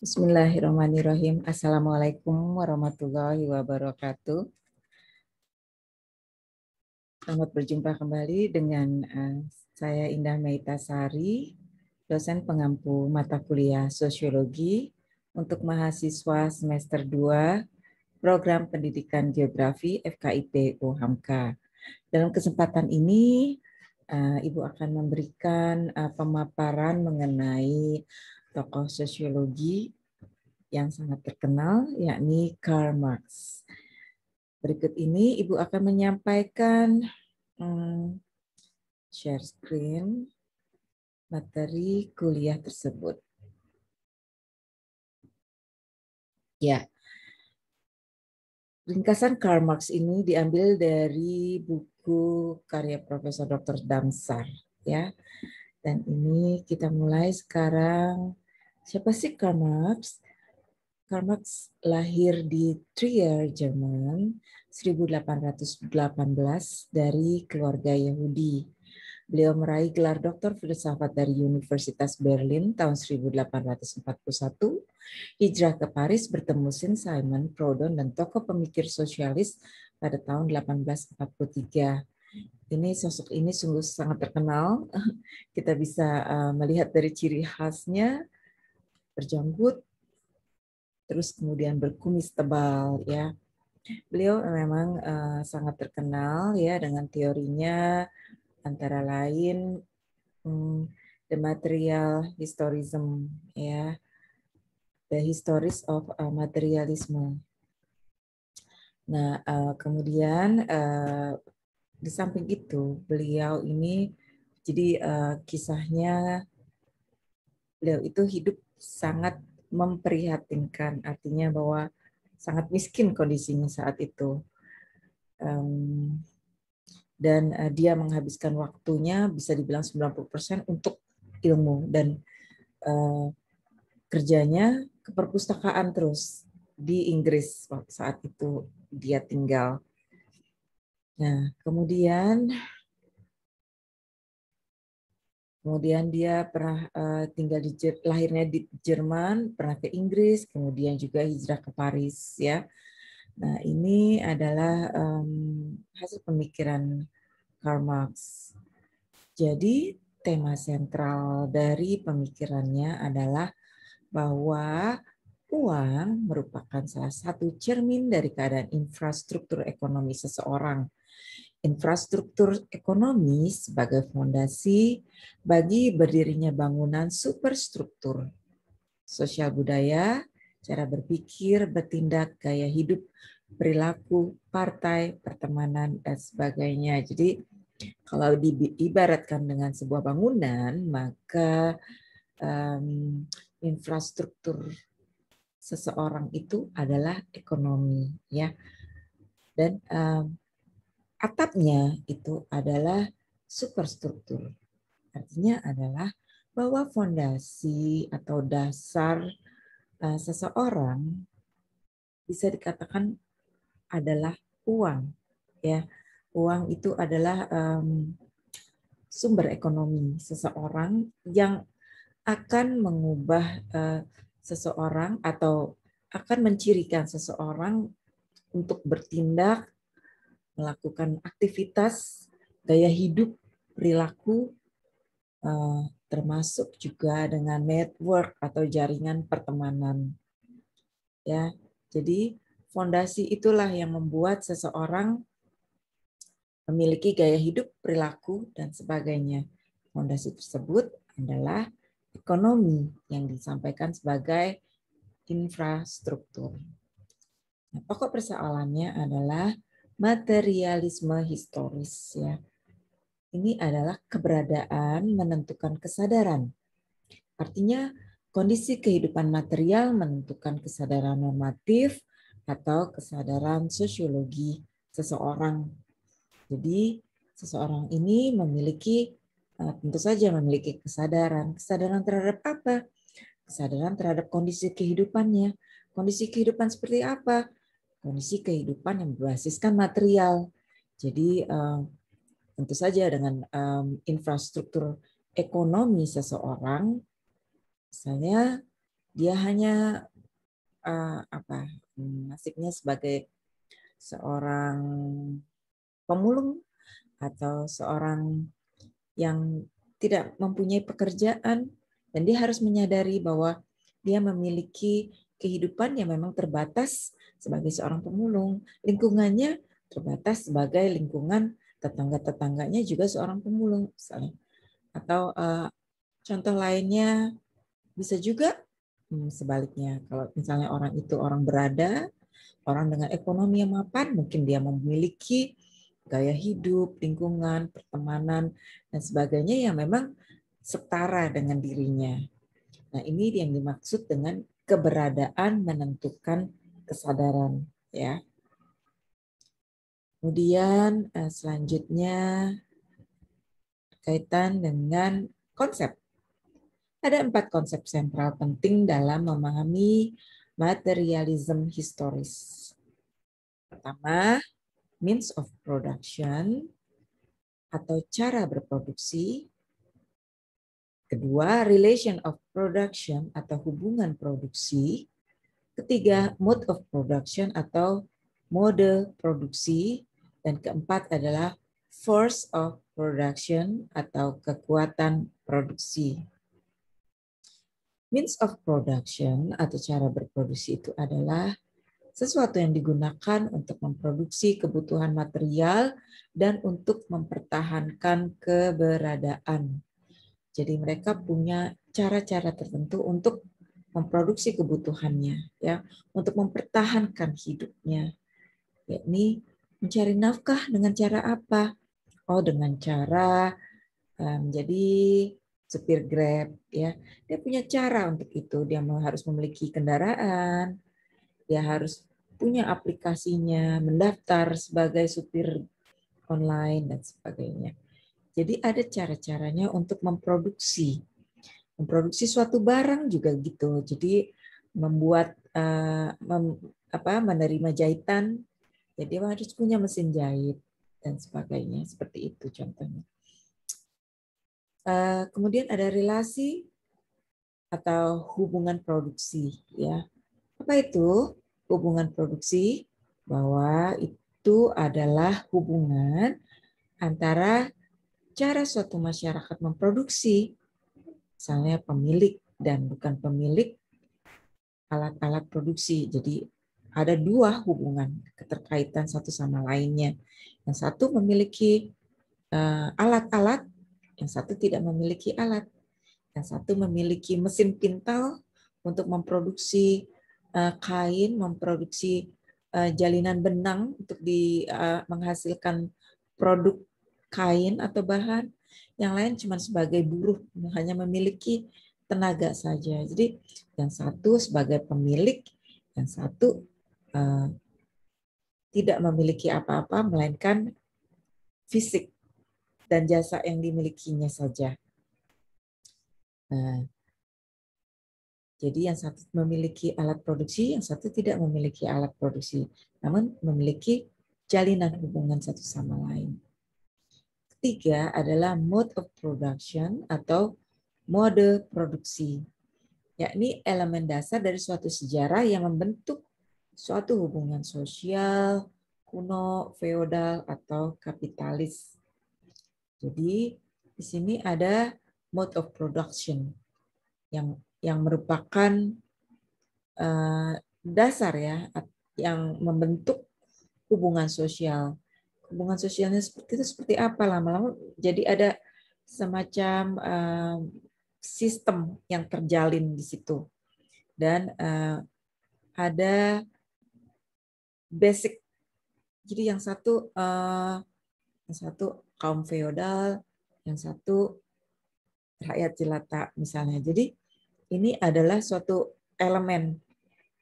Bismillahirrahmanirrahim. Assalamualaikum warahmatullahi wabarakatuh. Selamat berjumpa kembali dengan saya Indah Meitasari, dosen pengampu mata kuliah Sosiologi untuk mahasiswa semester 2 Program Pendidikan Geografi FKIP UHAMKA. Dalam kesempatan ini, Ibu akan memberikan pemaparan mengenai tokoh sosiologi yang sangat terkenal, yakni Karl Marx. Berikut ini Ibu akan menyampaikan share screen materi kuliah tersebut. Ya, ringkasan Karl Marx ini diambil dari buku karya Profesor Dr. Damsar, ya. Dan ini kita mulai sekarang. Siapa sih Karl Marx? Karl Marx lahir di Trier, Jerman, 1818 dari keluarga Yahudi. Beliau meraih gelar doktor filsafat dari Universitas Berlin tahun 1841, hijrah ke Paris bertemu Saint-Simon, Proudhon, dan tokoh pemikir sosialis pada tahun 1843. Sosok ini sungguh sangat terkenal. Kita bisa melihat dari ciri khasnya, berjanggut, terus kemudian berkumis tebal, ya. Beliau memang sangat terkenal ya dengan teorinya, antara lain the material historism, ya, the histories of materialism. Nah, kemudian di samping itu beliau ini jadi kisahnya, beliau itu hidup sangat memprihatinkan, artinya bahwa sangat miskin kondisinya saat itu. Dan dia menghabiskan waktunya bisa dibilang 90% untuk ilmu, dan kerjanya ke perpustakaan terus di Inggris saat itu dia tinggal. Nah, kemudian dia pernah tinggal lahirnya di Jerman, pernah ke Inggris, kemudian juga hijrah ke Paris, ya. Nah, ini adalah hasil pemikiran Karl Marx. Jadi tema sentral dari pemikirannya adalah bahwa uang merupakan salah satu cermin dari keadaan infrastruktur ekonomi seseorang. Infrastruktur ekonomi sebagai fondasi bagi berdirinya bangunan superstruktur sosial budaya, cara berpikir, bertindak, gaya hidup, perilaku, partai, pertemanan, dan sebagainya. Jadi kalau diibaratkan dengan sebuah bangunan, maka infrastruktur seseorang itu adalah ekonomi, ya. Dan atapnya itu adalah superstruktur. Artinya adalah bahwa fondasi atau dasar seseorang bisa dikatakan adalah uang, ya. Uang itu adalah sumber ekonomi seseorang yang akan mengubah seseorang atau akan mencirikan seseorang untuk bertindak, melakukan aktivitas, gaya hidup, perilaku, termasuk juga dengan network atau jaringan pertemanan. Ya, jadi fondasi itulah yang membuat seseorang memiliki gaya hidup, perilaku, dan sebagainya. Fondasi tersebut adalah ekonomi yang disampaikan sebagai infrastruktur. Nah, pokok persoalannya adalah materialisme historis, ya. Ini adalah keberadaan menentukan kesadaran. Artinya kondisi kehidupan material menentukan kesadaran normatif atau kesadaran sosiologi seseorang. Jadi seseorang ini memiliki tentu saja memiliki kesadaran. Kesadaran terhadap apa? Kesadaran terhadap kondisi kehidupannya. Kondisi kehidupan seperti apa? Kondisi kehidupan yang berbasiskan material. Jadi tentu saja dengan infrastruktur ekonomi seseorang, misalnya Dia hanya nasibnya sebagai seorang pemulung atau seorang yang tidak mempunyai pekerjaan, dan dia harus menyadari bahwa dia memiliki kehidupan yang memang terbatas sebagai seorang pemulung. Lingkungannya terbatas sebagai lingkungan tetangga-tetangganya juga seorang pemulung misalnya. Atau contoh lainnya bisa juga sebaliknya. Kalau misalnya orang itu orang berada, orang dengan ekonomi yang mapan, mungkin dia memiliki gaya hidup, lingkungan, pertemanan, dan sebagainya yang memang setara dengan dirinya. Nah, ini yang dimaksud dengan keberadaan menentukan kesadaran, ya. Kemudian selanjutnya kaitan dengan konsep. Ada 4 konsep sentral penting dalam memahami materialism historis. Pertama, means of production atau cara berproduksi. Kedua, relation of production atau hubungan produksi. Ketiga, mode of production atau mode produksi. Dan keempat adalah force of production atau kekuatan produksi. Means of production atau cara berproduksi itu adalah sesuatu yang digunakan untuk memproduksi kebutuhan material dan untuk mempertahankan keberadaan. Jadi mereka punya cara-cara tertentu untuk memproduksi kebutuhannya, ya, untuk mempertahankan hidupnya. Yakni mencari nafkah dengan cara apa? Oh, dengan cara menjadi supir Grab, ya. Dia punya cara untuk itu. Dia harus memiliki kendaraan, dia harus punya aplikasinya, mendaftar sebagai supir online dan sebagainya. Jadi ada cara-caranya untuk memproduksi suatu barang juga gitu. Jadi membuat menerima jahitan, jadi harus punya mesin jahit dan sebagainya. Seperti itu contohnya. Kemudian ada relasi atau hubungan produksi, ya. Apa itu hubungan produksi? Bahwa itu adalah hubungan antara cara suatu masyarakat memproduksi, misalnya pemilik dan bukan pemilik alat-alat produksi. Jadi ada 2 hubungan keterkaitan satu sama lainnya. Yang satu memiliki alat-alat, yang satu tidak memiliki alat. Yang satu memiliki mesin pintal untuk memproduksi kain, memproduksi jalinan benang untuk menghasilkan produk kain atau bahan. Yang lain cuma sebagai buruh, hanya memiliki tenaga saja. Jadi yang satu sebagai pemilik, yang satu tidak memiliki apa-apa, melainkan fisik dan jasa yang dimilikinya saja. Nah, jadi yang satu memiliki alat produksi, yang satu tidak memiliki alat produksi, namun memiliki jalinan hubungan satu sama lain. Ketiga adalah mode of production atau mode produksi, yakni elemen dasar dari suatu sejarah yang membentuk suatu hubungan sosial, kuno, feodal, atau kapitalis. Jadi di sini ada mode of production yang merupakan dasar, ya, yang membentuk hubungan sosial. Hubungan sosialnya seperti itu seperti apa? Lama-lama jadi ada semacam sistem yang terjalin di situ, dan ada basic. Jadi yang satu kaum feodal, yang satu rakyat jelata misalnya. Jadi ini adalah suatu elemen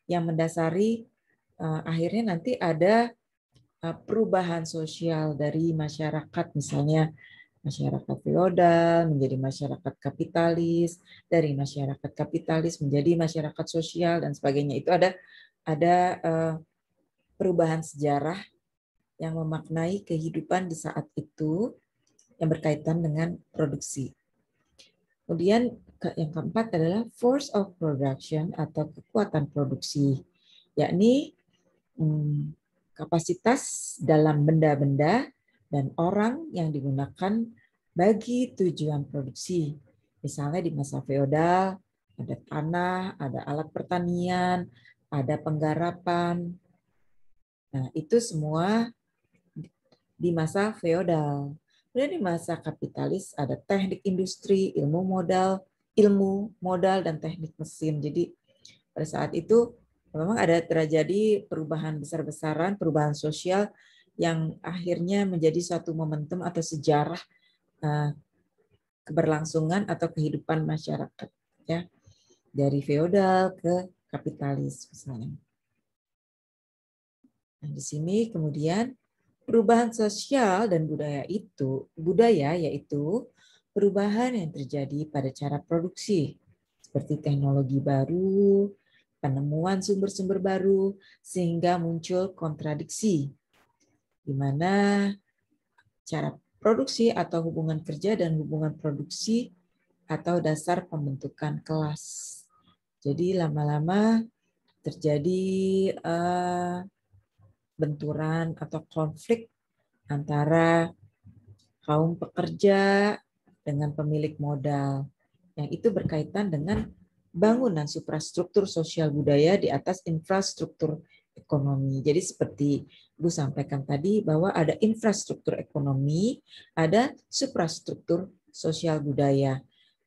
yang mendasari akhirnya nanti ada perubahan sosial dari masyarakat, misalnya masyarakat feodal menjadi masyarakat kapitalis, dari masyarakat kapitalis menjadi masyarakat sosial dan sebagainya. Itu ada perubahan sejarah yang memaknai kehidupan di saat itu yang berkaitan dengan produksi. Kemudian Yang keempat adalah force of production atau kekuatan produksi, yakni kapasitas dalam benda-benda dan orang yang digunakan bagi tujuan produksi. Misalnya di masa feodal, ada tanah, ada alat pertanian, ada penggarapan. Nah, itu semua di masa feodal. Kemudian di masa kapitalis ada teknik industri, ilmu modal dan teknik mesin. Jadi pada saat itu memang ada terjadi perubahan besar-besaran, perubahan sosial yang akhirnya menjadi suatu momentum atau sejarah keberlangsungan atau kehidupan masyarakat, ya, dari feodal ke kapitalis misalnya. Nah, di sini kemudian perubahan sosial dan budaya yaitu perubahan yang terjadi pada cara produksi, seperti teknologi baru, penemuan sumber-sumber baru, sehingga muncul kontradiksi, di mana cara produksi atau hubungan kerja dan hubungan produksi atau dasar pembentukan kelas. Jadi lama-lama terjadi benturan atau konflik antara kaum pekerja dengan pemilik modal. Yang itu berkaitan dengan bangunan suprastruktur sosial budaya di atas infrastruktur ekonomi. Jadi seperti Bu sampaikan tadi bahwa ada infrastruktur ekonomi, ada suprastruktur sosial budaya.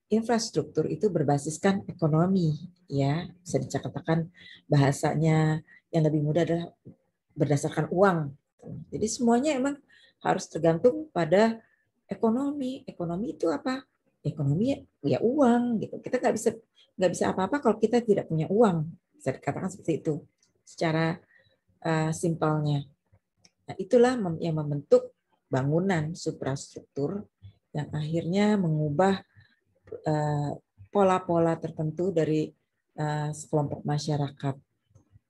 Infrastruktur itu berbasiskan ekonomi, ya, bisa dikatakan bahasanya yang lebih mudah adalah berdasarkan uang. Jadi semuanya emang harus tergantung pada ekonomi. Ekonomi itu apa? Ekonomi ya uang gitu. Kita nggak bisa apa-apa kalau kita tidak punya uang. Bisa dikatakan seperti itu secara simpelnya. Nah, itulah yang membentuk bangunan suprastruktur yang akhirnya mengubah pola-pola tertentu dari sekelompok masyarakat,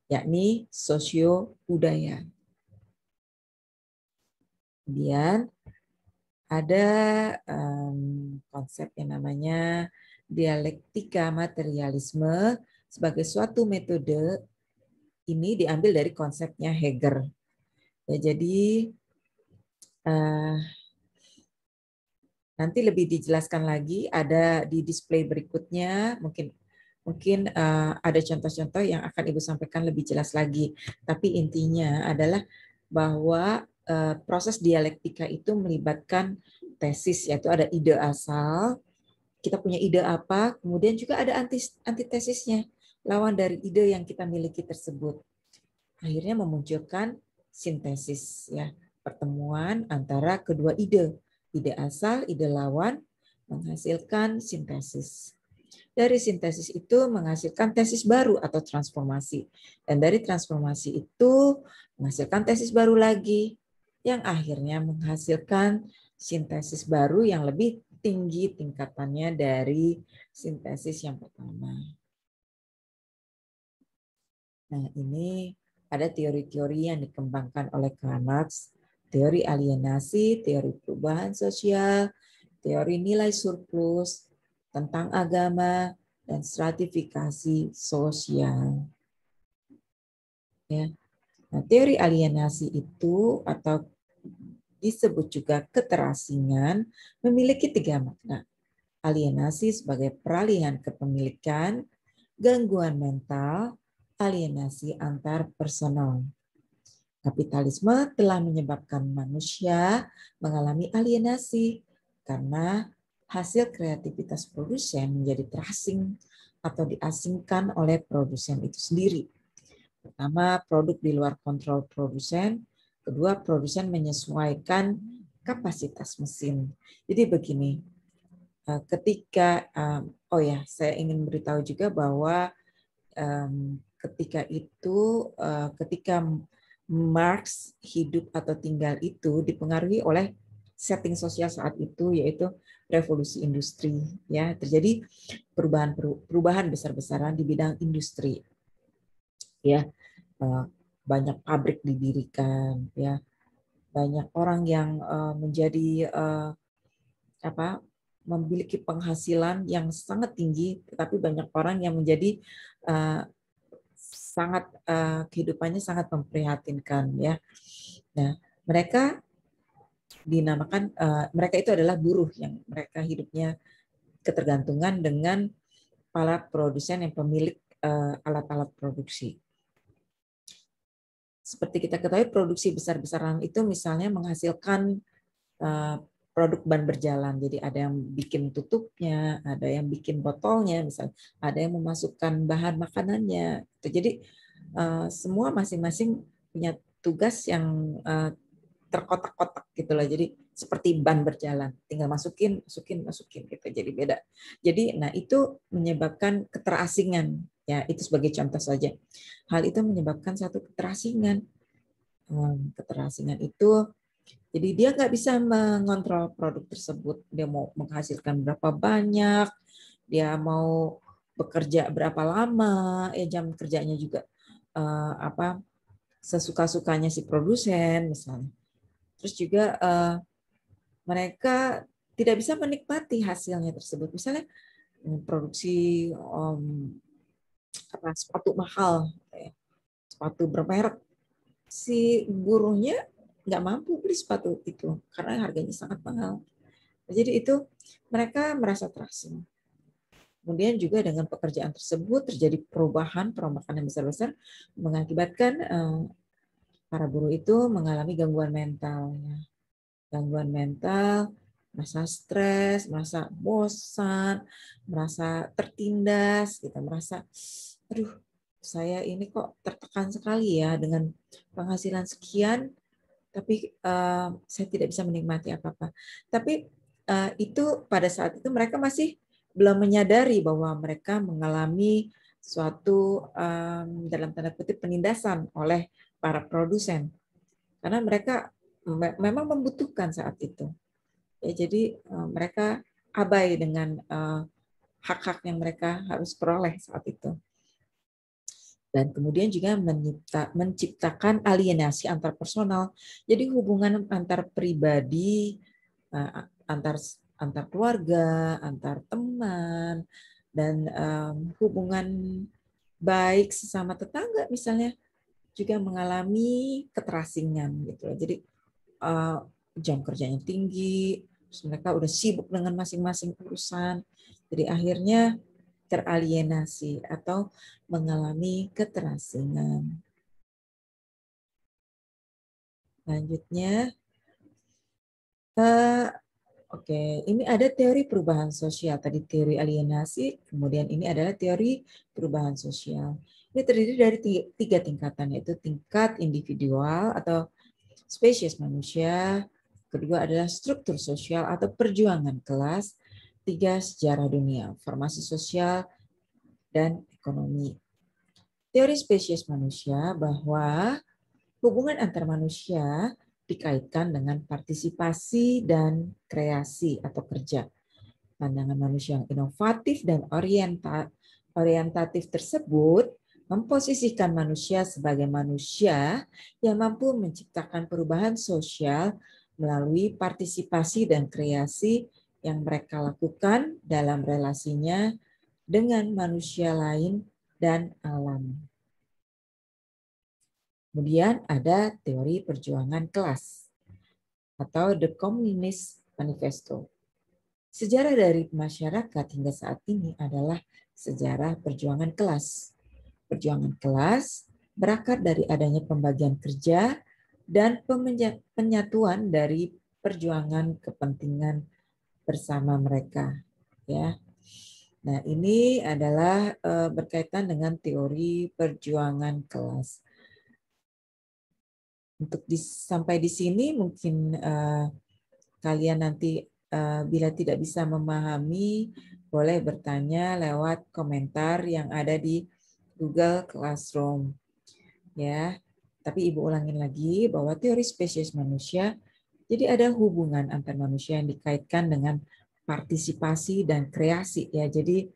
yakni sosio-budaya. Kemudian ada konsep yang namanya dialektika materialisme sebagai suatu metode. Ini diambil dari konsepnya Heger. Ya, jadi nanti lebih dijelaskan lagi, ada di display berikutnya, mungkin ada contoh-contoh yang akan Ibu sampaikan lebih jelas lagi. Tapi intinya adalah bahwa proses dialektika itu melibatkan tesis, yaitu ada ide asal, kita punya ide apa, kemudian juga ada antitesisnya, lawan dari ide yang kita miliki tersebut. Akhirnya memunculkan sintesis, ya, pertemuan antara kedua ide asal, ide lawan, menghasilkan sintesis. Dari sintesis itu menghasilkan tesis baru atau transformasi. Dan dari transformasi itu menghasilkan tesis baru lagi, yang akhirnya menghasilkan sintesis baru yang lebih tinggi tingkatannya dari sintesis yang pertama. Nah, ini ada teori-teori yang dikembangkan oleh Karl Marx, teori alienasi, teori perubahan sosial, teori nilai surplus, tentang agama, dan stratifikasi sosial. Ya. Nah, teori alienasi itu atau disebut juga keterasingan memiliki 3 makna. Alienasi sebagai peralihan kepemilikan, gangguan mental, alienasi antar personal. Kapitalisme telah menyebabkan manusia mengalami alienasi karena hasil kreativitas produsen menjadi terasing atau diasingkan oleh produsen itu sendiri. Pertama, produk di luar kontrol produsen. Kedua, produsen menyesuaikan kapasitas mesin. Jadi begini, ketika, saya ingin beritahu juga bahwa ketika Marx hidup atau tinggal itu dipengaruhi oleh setting sosial saat itu, yaitu revolusi industri. Ya, terjadi perubahan besar-besaran di bidang industri. Ya, banyak pabrik didirikan. Ya, banyak orang yang menjadi memiliki penghasilan yang sangat tinggi, tetapi banyak orang yang menjadi sangat kehidupannya sangat memprihatinkan ya. Nah, mereka dinamakan mereka itu adalah buruh yang mereka hidupnya ketergantungan dengan para produsen yang pemilik alat-alat produksi. Seperti kita ketahui, produksi besar-besaran itu misalnya menghasilkan produk ban berjalan. Jadi ada yang bikin tutupnya, ada yang bikin botolnya, misalnya ada yang memasukkan bahan makanannya. Jadi semua masing-masing punya tugas yang terkotak-kotak gitu loh. Jadi seperti ban berjalan, tinggal masukin gitu. Jadi beda. Jadi nah itu menyebabkan keterasingan. Ya, itu sebagai contoh saja. Hal itu menyebabkan satu keterasingan. Keterasingan itu jadi dia nggak bisa mengontrol produk tersebut. Dia mau menghasilkan berapa banyak, dia mau bekerja berapa lama, jam kerjanya juga sesuka-sukanya si produsen misalnya. Terus juga mereka tidak bisa menikmati hasilnya tersebut. Misalnya produksi sepatu mahal, sepatu bermerek, si buruhnya nggak mampu beli sepatu itu karena harganya sangat mahal. Jadi itu mereka merasa terasing. Kemudian juga dengan pekerjaan tersebut terjadi perubahan perombakan yang besar-besar mengakibatkan para buruh itu mengalami gangguan mental. Gangguan mental, merasa stres, merasa bosan, merasa tertindas, gitu, merasa, aduh, saya ini kok tertekan sekali ya dengan penghasilan sekian, tapi saya tidak bisa menikmati apa-apa. Tapi itu pada saat itu mereka masih belum menyadari bahwa mereka mengalami suatu dalam tanda kutip penindasan oleh para produsen, karena mereka memang membutuhkan saat itu. Ya, jadi mereka abai dengan hak-hak yang mereka harus peroleh saat itu. Dan kemudian juga menciptakan alienasi antar personal. Jadi hubungan antar pribadi, antar keluarga, antar teman, dan hubungan baik sesama tetangga misalnya juga mengalami keterasingan gitu. Jadi jam kerjanya tinggi, terus mereka udah sibuk dengan masing-masing urusan. Jadi akhirnya teralienasi atau mengalami keterasingan. Selanjutnya, oke, ini ada teori perubahan sosial. Tadi teori alienasi, kemudian ini adalah teori perubahan sosial. Ini terdiri dari 3 tingkatan, yaitu tingkat individual atau spesies manusia, kedua adalah struktur sosial atau perjuangan kelas, 3 sejarah dunia, formasi sosial, dan ekonomi. Teori spesies manusia bahwa hubungan antar manusia dikaitkan dengan partisipasi dan kreasi atau kerja. Pandangan manusia yang inovatif dan orientatif tersebut memposisikan manusia sebagai manusia yang mampu menciptakan perubahan sosial melalui partisipasi dan kreasi yang mereka lakukan dalam relasinya dengan manusia lain dan alam. Kemudian ada teori perjuangan kelas atau The Communist Manifesto. Sejarah dari masyarakat hingga saat ini adalah sejarah perjuangan kelas. Perjuangan kelas berakar dari adanya pembagian kerja dan penyatuan dari perjuangan kepentingan bersama mereka. Ya. Nah, ini adalah berkaitan dengan teori perjuangan kelas. Untuk sampai di sini mungkin kalian nanti bila tidak bisa memahami boleh bertanya lewat komentar yang ada di Google Classroom. Ya. Tapi Ibu ulangin lagi bahwa teori spesies manusia, jadi ada hubungan antar manusia yang dikaitkan dengan partisipasi dan kreasi ya. Jadi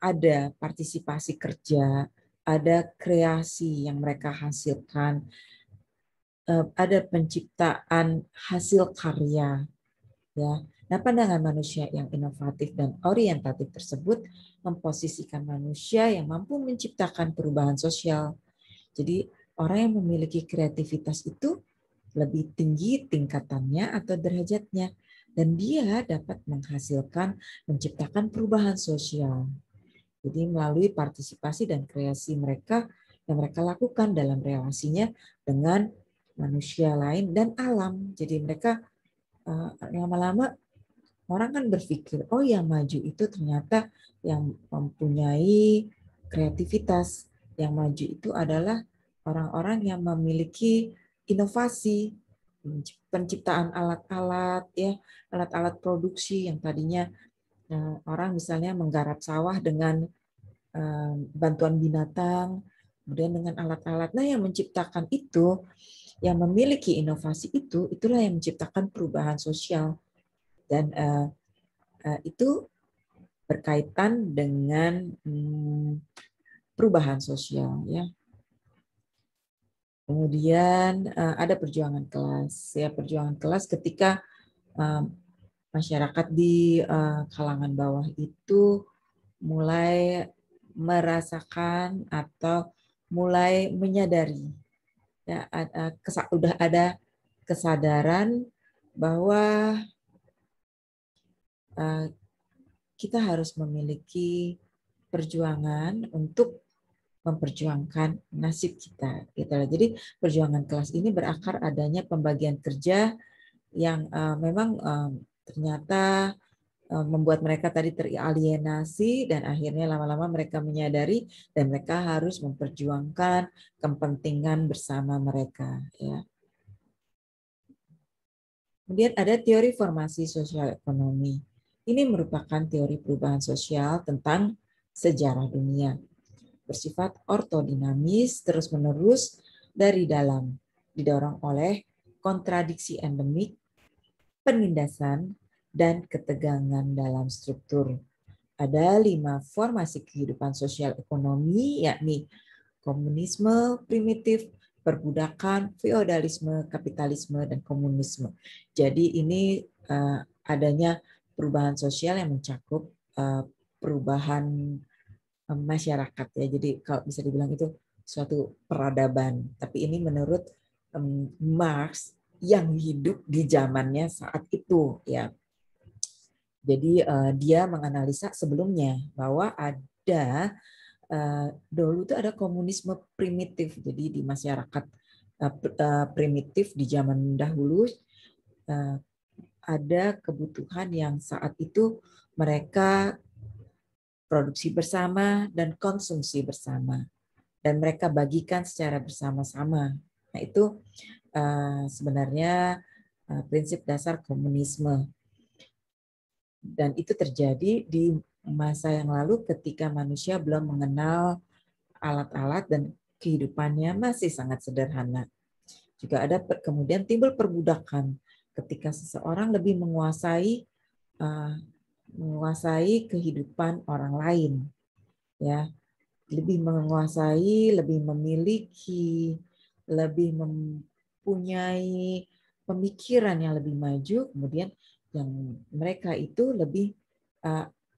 ada partisipasi kerja, ada kreasi yang mereka hasilkan. ada penciptaan hasil karya, ya. Nah, pandangan manusia yang inovatif dan orientatif tersebut memposisikan manusia yang mampu menciptakan perubahan sosial. Jadi, orang yang memiliki kreativitas itu lebih tinggi tingkatannya atau derajatnya, dan dia dapat menghasilkan, menciptakan perubahan sosial. Jadi melalui partisipasi dan kreasi mereka yang mereka lakukan dalam relasinya dengan manusia lain dan alam. Jadi mereka lama-lama orang kan berpikir, oh yang maju itu ternyata yang mempunyai kreativitas. Yang maju itu adalah orang-orang yang memiliki inovasi, penciptaan alat-alat, ya, alat-alat produksi yang tadinya orang misalnya menggarap sawah dengan bantuan binatang, kemudian dengan alat-alat. Nah, yang menciptakan itu, yang memiliki inovasi itu, itulah yang menciptakan perubahan sosial. Dan itu berkaitan dengan perubahan sosial, ya. Kemudian ada perjuangan kelas, ya, perjuangan kelas ketika masyarakat di kalangan bawah itu mulai merasakan atau mulai menyadari, ya, udah ada kesadaran bahwa kita harus memiliki perjuangan untuk memperjuangkan nasib kita. Gitu. Jadi perjuangan kelas ini berakar adanya pembagian kerja yang memang ternyata membuat mereka tadi teralienasi, dan akhirnya lama-lama mereka menyadari dan mereka harus memperjuangkan kepentingan bersama mereka. Ya. Kemudian ada teori formasi sosial ekonomi. Ini merupakan teori perubahan sosial tentang sejarah dunia. Bersifat ortodinamis, terus-menerus dari dalam, didorong oleh kontradiksi endemik, penindasan, dan ketegangan dalam struktur. Ada 5 formasi kehidupan sosial ekonomi, yakni komunisme primitif, perbudakan, feodalisme, kapitalisme, dan komunisme. Jadi ini adanya perubahan sosial yang mencakup perubahan masyarakat, ya. Jadi kalau bisa dibilang itu suatu peradaban. Tapi ini menurut Marx yang hidup di zamannya saat itu, ya. Jadi dia menganalisa sebelumnya bahwa ada dulu itu ada komunisme primitif. Jadi di masyarakat primitif di zaman dahulu ada kebutuhan yang saat itu mereka produksi bersama dan konsumsi bersama, dan mereka bagikan secara bersama-sama. Nah, itu sebenarnya prinsip dasar komunisme. Dan itu terjadi di masa yang lalu ketika manusia belum mengenal alat-alat dan kehidupannya masih sangat sederhana. Juga ada kemudian timbul perbudakan ketika seseorang lebih menguasai kehidupan orang lain, ya, lebih menguasai, lebih memiliki, lebih mempunyai pemikiran yang lebih maju, kemudian yang mereka itu lebih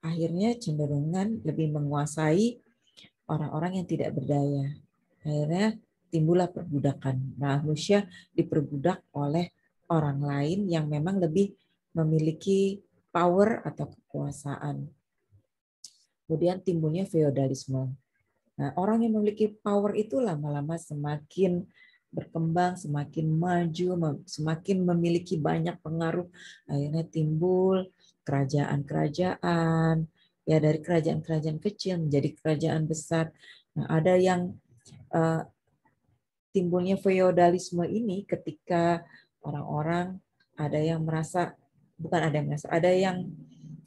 akhirnya cenderungan lebih menguasai orang-orang yang tidak berdaya. Akhirnya timbullah perbudakan. Manusia diperbudak oleh orang lain yang memang lebih memiliki power atau kekuasaan. Kemudian timbulnya feodalisme. Nah, orang yang memiliki power itu lama-lama semakin berkembang, semakin maju, semakin memiliki banyak pengaruh. Akhirnya timbul kerajaan-kerajaan, ya, dari kerajaan-kerajaan kecil menjadi kerajaan besar. Nah, ada yang timbulnya feodalisme ini ketika orang-orang ada yang merasa, bukan ada yang merasa, ada yang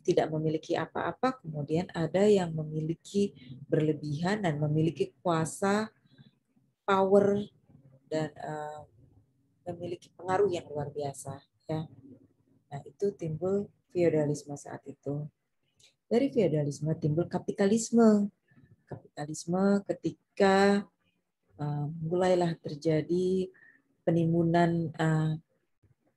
tidak memiliki apa-apa, kemudian ada yang memiliki berlebihan dan memiliki kuasa, power, dan memiliki pengaruh yang luar biasa, ya. Nah, itu timbul feodalisme saat itu. Dari feodalisme timbul kapitalisme. Kapitalisme ketika mulailah terjadi penimbunan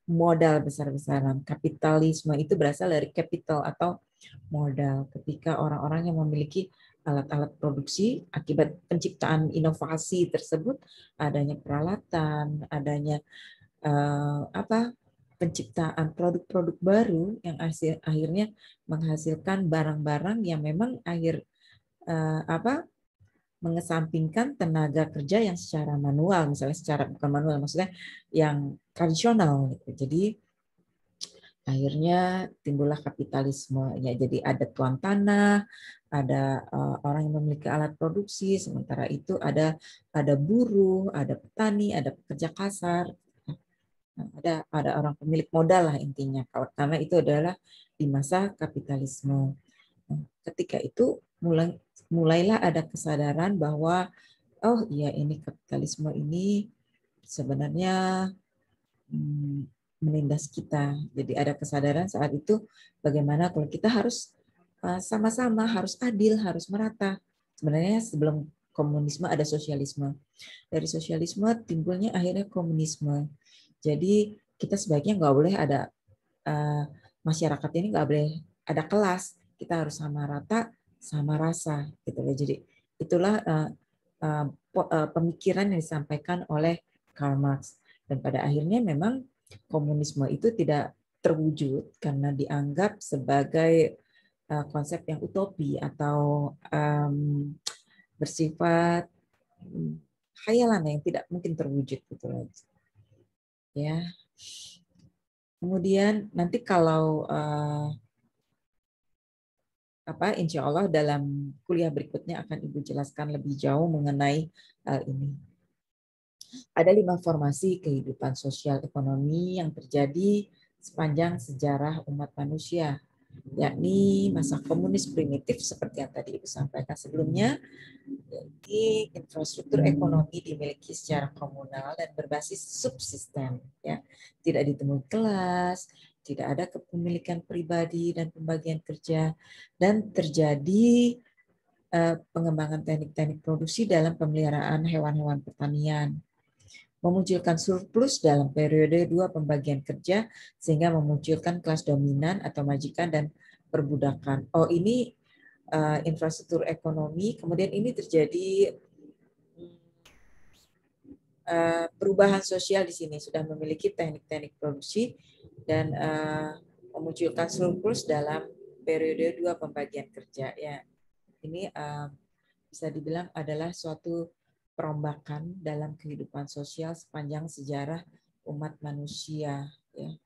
modal besar-besaran. Kapitalisme itu berasal dari capital atau modal. Ketika orang-orang yang memiliki alat-alat produksi akibat penciptaan inovasi tersebut, adanya peralatan, adanya penciptaan produk-produk baru yang akhirnya menghasilkan barang-barang yang memang mengesampingkan tenaga kerja yang secara manual, misalnya secara bukan manual, maksudnya yang tradisional. Gitu. Jadi akhirnya timbullah kapitalisme. Ya, jadi ada tuan tanah, ada orang yang memiliki alat produksi, sementara itu ada buruh, ada petani, ada pekerja kasar, ada orang pemilik modal lah intinya. Karena itu adalah di masa kapitalisme. Ketika itu mulailah ada kesadaran bahwa oh iya ini kapitalisme ini sebenarnya menindas kita. Jadi ada kesadaran saat itu bagaimana kalau kita harus sama-sama, harus adil, harus merata. Sebenarnya sebelum komunisme ada sosialisme. Dari sosialisme timbulnya akhirnya komunisme. Jadi kita sebaiknya nggak boleh ada masyarakat ini nggak boleh ada kelas. Kita harus sama rata, sama rasa. Gitu. Jadi itulah pemikiran yang disampaikan oleh Karl Marx. Dan pada akhirnya memang komunisme itu tidak terwujud karena dianggap sebagai konsep yang utopi atau bersifat khayalan yang tidak mungkin terwujud gitu loh. Ya. Kemudian nanti kalau insya Allah dalam kuliah berikutnya akan Ibu jelaskan lebih jauh mengenai hal ini. Ada 5 formasi kehidupan sosial ekonomi yang terjadi sepanjang sejarah umat manusia, yakni masa komunis primitif seperti yang tadi Ibu sampaikan sebelumnya. Jadi infrastruktur ekonomi dimiliki secara komunal dan berbasis subsisten, ya. Tidak ditemui kelas, tidak ada kepemilikan pribadi dan pembagian kerja, dan terjadi pengembangan teknik-teknik produksi dalam pemeliharaan hewan-hewan pertanian. Memunculkan surplus dalam periode 2 pembagian kerja sehingga memunculkan kelas dominan atau majikan dan perbudakan. Oh, ini infrastruktur ekonomi. Kemudian ini terjadi perubahan sosial di sini, sudah memiliki teknik-teknik produksi dan memunculkan surplus dalam periode 2 pembagian kerja. Ya, ini bisa dibilang adalah suatu perombakan dalam kehidupan sosial sepanjang sejarah umat manusia. Ya.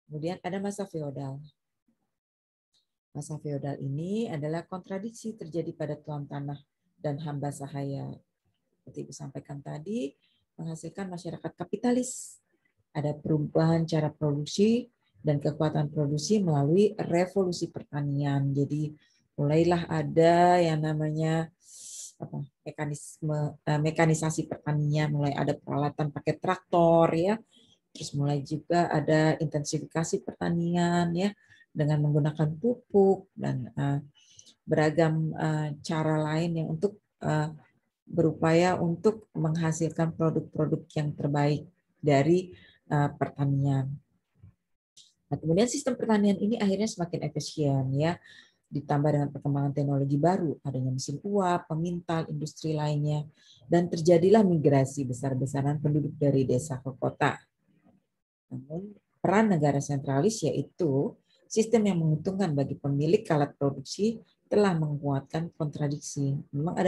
Kemudian ada masa feodal. Masa feodal ini adalah kontradiksi terjadi pada tuan tanah dan hamba sahaya. Seperti Ibu sampaikan tadi, menghasilkan masyarakat kapitalis. Ada perubahan cara produksi dan kekuatan produksi melalui revolusi pertanian. Jadi mulailah ada yang namanya mekanisasi pertanian, mulai ada peralatan pakai traktor ya. Terus mulai juga ada intensifikasi pertanian ya dengan menggunakan pupuk dan beragam cara lain yang untuk berupaya untuk menghasilkan produk-produk yang terbaik dari pertanian. Nah, kemudian sistem pertanian ini akhirnya semakin efisien ya, ditambah dengan perkembangan teknologi baru, adanya mesin uap, pemintal, industri lainnya, dan terjadilah migrasi besar-besaran penduduk dari desa ke kota. Namun peran negara sentralis yaitu sistem yang menguntungkan bagi pemilik alat produksi telah menguatkan kontradiksi. Memang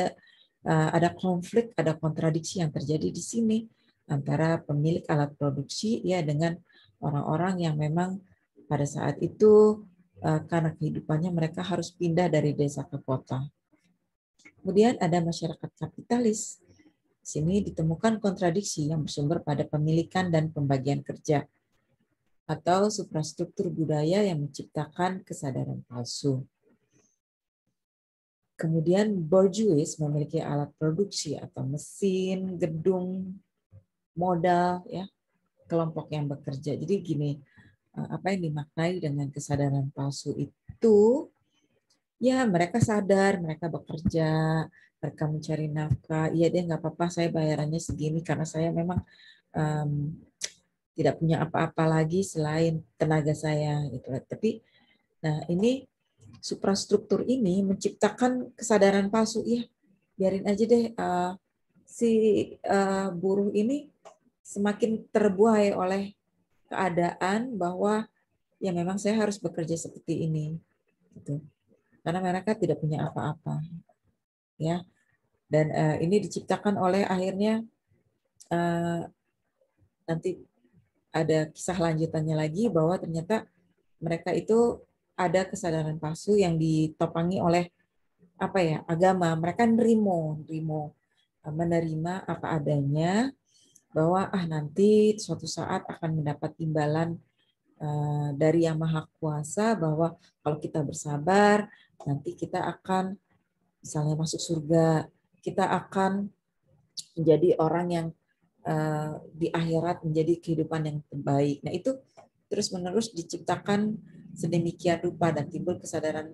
ada konflik, ada kontradiksi yang terjadi di sini antara pemilik alat produksi ya dengan orang-orang yang memang pada saat itu karena kehidupannya mereka harus pindah dari desa ke kota. Kemudian ada masyarakat kapitalis. Di sini ditemukan kontradiksi yang bersumber pada pemilikan dan pembagian kerja atau suprastruktur budaya yang menciptakan kesadaran palsu. Kemudian bourgeois memiliki alat produksi atau mesin, gedung, modal, ya, kelompok yang bekerja. Jadi gini, apa yang dimaknai dengan kesadaran palsu itu, ya mereka sadar, mereka bekerja, mereka mencari nafkah. Iya deh nggak apa-apa, saya bayarannya segini karena saya memang tidak punya apa-apa lagi selain tenaga saya gitu. Tapi nah ini suprastruktur ini menciptakan kesadaran palsu. Ya biarin aja deh si buruh ini semakin terbuai oleh keadaan bahwa ya memang saya harus bekerja seperti ini gitu. Karena mereka tidak punya apa-apa ya. Dan ini diciptakan oleh akhirnya nanti ada kisah lanjutannya lagi bahwa ternyata mereka itu ada kesadaran palsu yang ditopangi oleh apa ya, agama. Mereka menerima apa adanya, bahwa nanti suatu saat akan mendapat imbalan dari Yang Maha Kuasa, bahwa kalau kita bersabar nanti kita akan misalnya masuk surga, kita akan menjadi orang yang di akhirat menjadi kehidupan yang terbaik. Nah itu terus-menerus diciptakan sedemikian rupa dan timbul kesadaran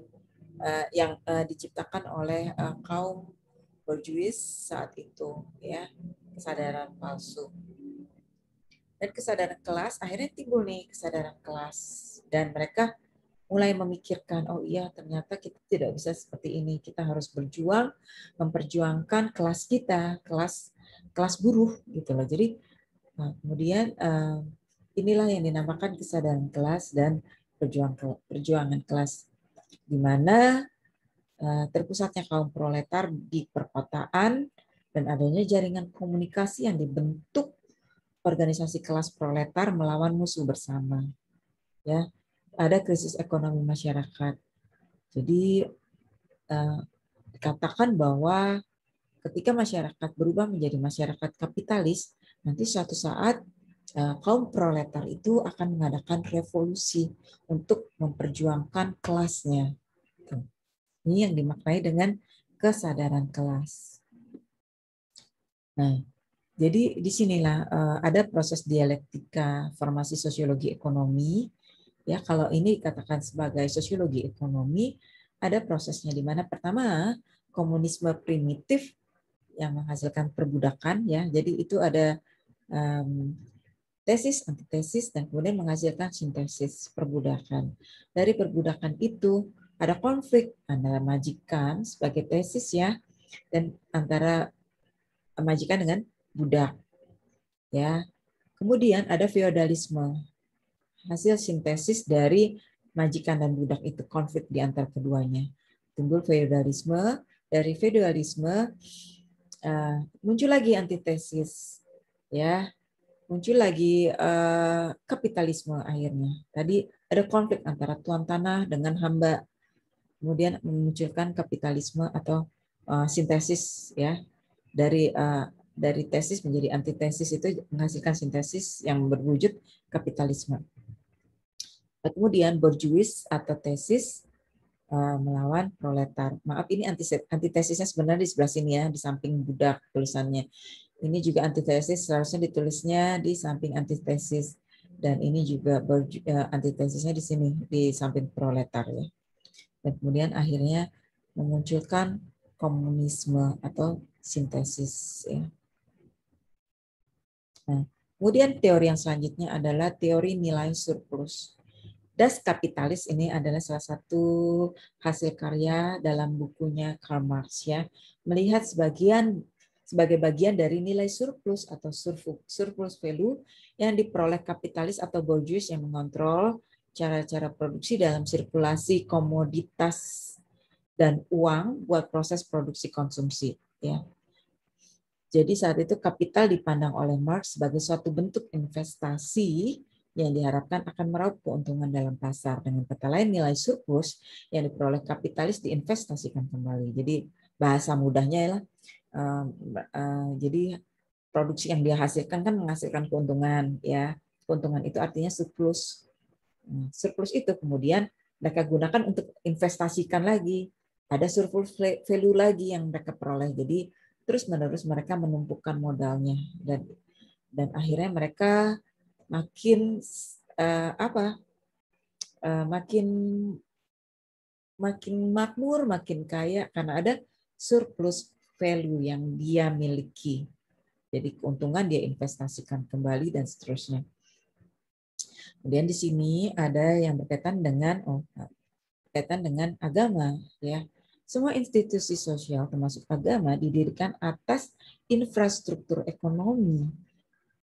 yang diciptakan oleh kaum borjuis saat itu, ya, kesadaran palsu. Dan kesadaran kelas, akhirnya timbul nih kesadaran kelas, dan mereka mulai memikirkan, oh iya ternyata kita tidak bisa seperti ini, kita harus berjuang, memperjuangkan kelas kita, kelas buruh gitu loh. Jadi kemudian inilah yang dinamakan kesadaran kelas dan perjuangan kelas, di mana terpusatnya kaum proletar di perkotaan dan adanya jaringan komunikasi yang dibentuk organisasi kelas proletar melawan musuh bersama. Ya, ada krisis ekonomi masyarakat. Jadi dikatakan bahwa ketika masyarakat berubah menjadi masyarakat kapitalis, nanti suatu saat kaum proletar itu akan mengadakan revolusi untuk memperjuangkan kelasnya. Ini yang dimaknai dengan kesadaran kelas. Nah, jadi disinilah ada proses dialektika formasi sosiologi ekonomi. Ya, kalau ini dikatakan sebagai sosiologi ekonomi, ada prosesnya di mana pertama komunisme primitif yang menghasilkan perbudakan, ya. Jadi itu ada tesis, antitesis, dan kemudian menghasilkan sintesis perbudakan. Dari perbudakan itu ada konflik antara majikan sebagai tesis, ya, dan antara majikan dengan budak, ya. Kemudian ada feodalisme, hasil sintesis dari majikan dan budak itu, konflik di antara keduanya. Timbul feodalisme, dari feodalisme muncul lagi antitesis, ya, muncul lagi kapitalisme akhirnya. Tadi ada konflik antara tuan tanah dengan hamba, kemudian memunculkan kapitalisme atau sintesis, ya, dari tesis menjadi antitesis, itu menghasilkan sintesis yang berwujud kapitalisme. Kemudian borjuis atau tesis melawan proletar. Maaf, ini antitesisnya sebenarnya di sebelah sini, ya, di samping budak tulisannya. Ini juga antitesis, seharusnya ditulisnya di samping antitesis. Dan ini juga antitesisnya di sini, di samping proletar, ya. Dan kemudian akhirnya memunculkan komunisme atau sintesis, ya. Nah, kemudian teori yang selanjutnya adalah teori nilai surplus. Das Kapitalis ini adalah salah satu hasil karya dalam bukunya Karl Marx, ya, melihat sebagai bagian dari nilai surplus atau surplus value yang diperoleh kapitalis atau bourgeois yang mengontrol cara-cara produksi dalam sirkulasi komoditas dan uang buat proses produksi konsumsi, ya. Jadi saat itu kapital dipandang oleh Marx sebagai suatu bentuk investasi yang diharapkan akan meraup keuntungan dalam pasar. Dengan kata lain, nilai surplus yang diperoleh kapitalis diinvestasikan kembali. Jadi bahasa mudahnya ya, jadi produksi yang dia hasilkan kan menghasilkan keuntungan, ya. Keuntungan itu artinya surplus. Surplus itu kemudian mereka gunakan untuk investasikan lagi. Ada surplus value lagi yang mereka peroleh. Jadi terus-menerus mereka menumpukan modalnya, dan akhirnya mereka makin makin makmur, makin kaya karena ada surplus value yang dia miliki. Jadi keuntungan dia investasikan kembali dan seterusnya. Kemudian di sini ada yang berkaitan dengan agama, ya. Semua institusi sosial termasuk agama didirikan atas infrastruktur ekonomi,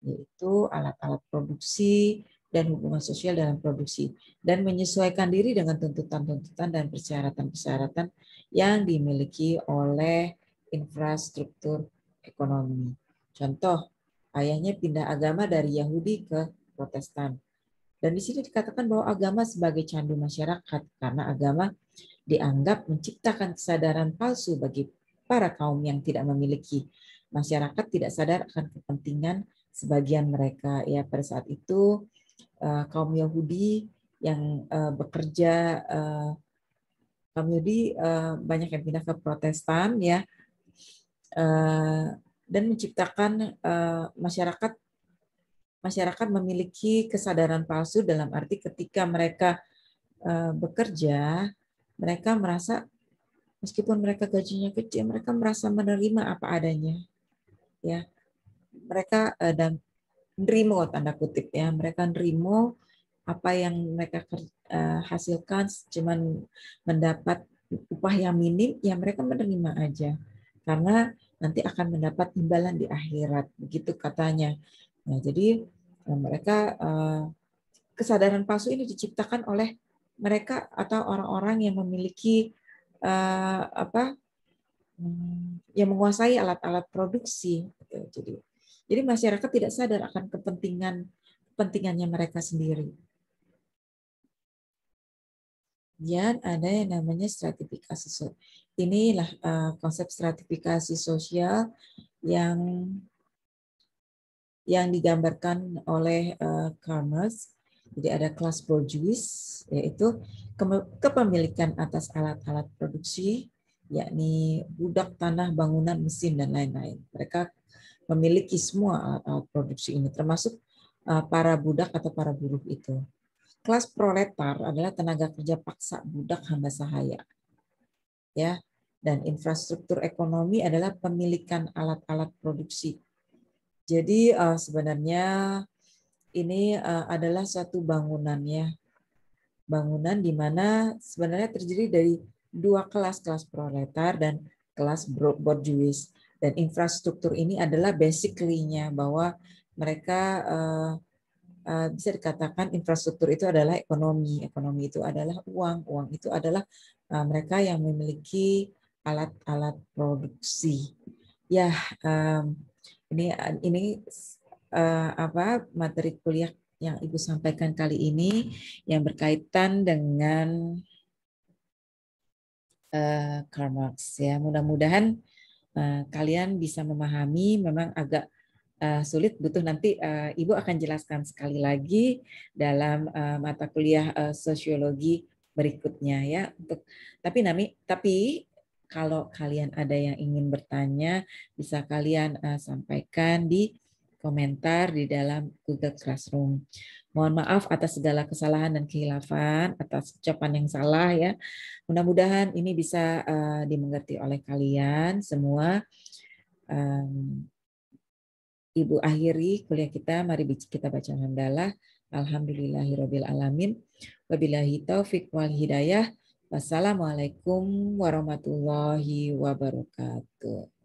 yaitu alat-alat produksi dan hubungan sosial dalam produksi, dan menyesuaikan diri dengan tuntutan-tuntutan dan persyaratan-persyaratan yang dimiliki oleh infrastruktur ekonomi. Contoh, ayahnya pindah agama dari Yahudi ke Protestan. Dan di sini dikatakan bahwa agama sebagai candu masyarakat, karena agama dianggap menciptakan kesadaran palsu bagi para kaum yang tidak memiliki. Masyarakat tidak sadar akan kepentingan sebagian mereka. Ya, pada saat itu kaum Yahudi yang bekerja, kaum Yahudi banyak yang pindah ke Protestan, ya, dan menciptakan masyarakat memiliki kesadaran palsu dalam arti ketika mereka bekerja, mereka merasa meskipun mereka gajinya kecil, mereka merasa menerima apa adanya, ya. Mereka dan nerimo tanda kutip, ya, mereka nerimo apa yang mereka hasilkan, cuman mendapat upah yang minim, ya mereka menerima aja karena nanti akan mendapat imbalan di akhirat, begitu katanya. Nah, jadi mereka kesadaran palsu ini diciptakan oleh mereka atau orang-orang yang memiliki yang menguasai alat-alat produksi. Jadi masyarakat tidak sadar akan kepentingannya mereka sendiri. Dan ada yang namanya stratifikasi sosial. Inilah konsep stratifikasi sosial yang digambarkan oleh Karl Marx. Jadi ada kelas bourgeois, yaitu kepemilikan atas alat-alat produksi, yakni budak, tanah, bangunan, mesin, dan lain-lain. Mereka memiliki semua alat-alat produksi ini, termasuk para budak atau para buruh itu. Kelas proletar adalah tenaga kerja paksa, budak, hamba sahaya. Ya, dan infrastruktur ekonomi adalah pemilikan alat-alat produksi. Jadi sebenarnya ini adalah suatu bangunan, ya. Bangunan di mana sebenarnya terdiri dari dua kelas proletar dan kelas bourgeois. Dan infrastruktur ini adalah basically-nya bahwa mereka bisa dikatakan infrastruktur itu adalah ekonomi. Ekonomi itu adalah uang. Uang itu adalah mereka yang memiliki alat-alat produksi. Ya, ini materi kuliah yang Ibu sampaikan kali ini yang berkaitan dengan Karl Marx, ya. Mudah-mudahan kalian bisa memahami. Memang agak sulit, butuh nanti Ibu akan jelaskan sekali lagi dalam mata kuliah sosiologi berikutnya, ya. Tapi kalau kalian ada yang ingin bertanya, bisa kalian sampaikan di komentar di dalam Google Classroom. Mohon maaf atas segala kesalahan dan khilafan, atas ucapan yang salah, ya. Mudah-mudahan ini bisa dimengerti oleh kalian semua. Ibu akhiri kuliah kita, mari kita baca hamdalah. Alhamdulillahirabbil alamin. Wabillahi taufik wal hidayah. Wassalamualaikum warahmatullahi wabarakatuh.